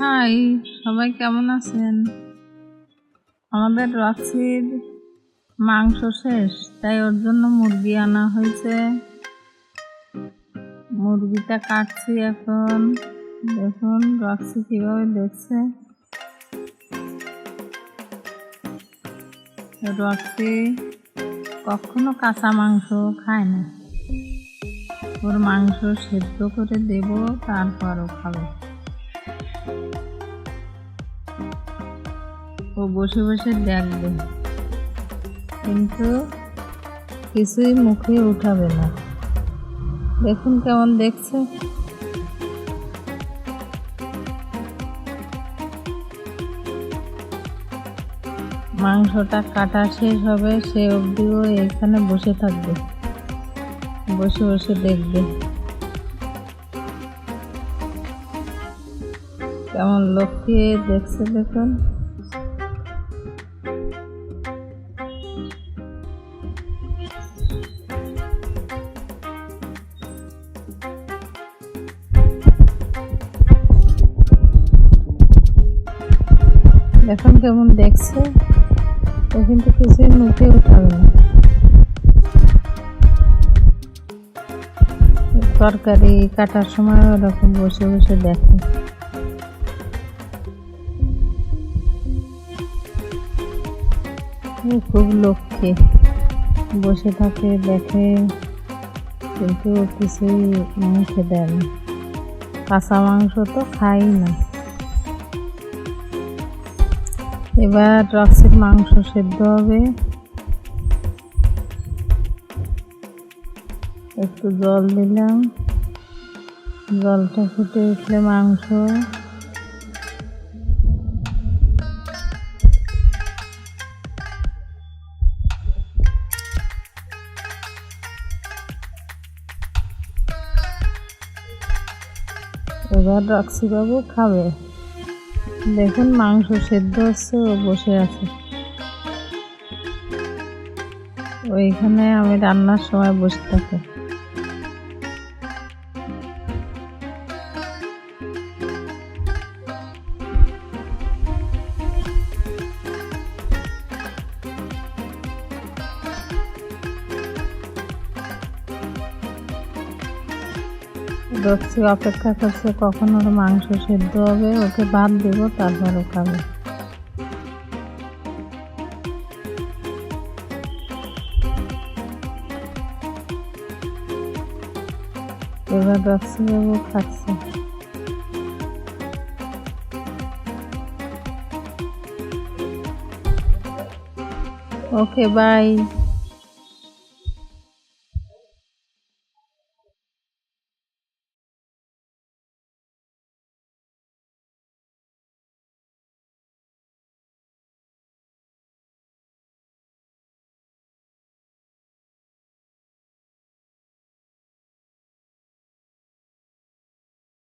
High, সবাই কেমন আছেন? আমাদের রক্সির মাংস শেষ, তাই ওর জন্য মুরগি আনা হয়েছে। মুরগিটা কাটছি এখন। দেখুন রক্সি কিভাবে দেখছে। রক্সি কখনো কাঁচা মাংস খায় না। ওর মাংস সেদ্ধ করে দেব, তারপরও খাবে। ও বসে বসে দেখবে, কিন্তু কিছুই মুখে উঠাবে না। দেখুন কেমন দেখছে। মাংসটা কাটা শেষ হবে, সে অবধিও এখানে বসে থাকবে, বসে বসে দেখবে কেমন লক্ষ্যে দেখছে। দেখুন দেখুন কেমন দেখছে। ও কিন্তু কিছুই মুখে উঠাবে না। তরকারি কাটার সময় ওরকম বসে বসে দেখে। খুব লক্ষ্যে বসে থাকে, দেখে, কিন্তু কিছুই মুখে দেয় না। কাঁচা মাংস তো খাই না। এবার রক্সির মাংস সেদ্ধ হবে। একটু জল দিলাম, জলটা ফুটে উঠলে মাংস। এবার রক্সি বাবু খাবে। দেখুন মাংস সেদ্ধ হচ্ছে, ও বসে আছে। ওইখানে আমি রান্নার সময় বসে থাকি। রক্সি অপেক্ষা করছে কখন ওর মাংস সেদ্ধ হবে, ওকে ভাত দেবো, তারপরও খাবে। এবার রক্সি বাবু খাচ্ছে। ওকে, বাই।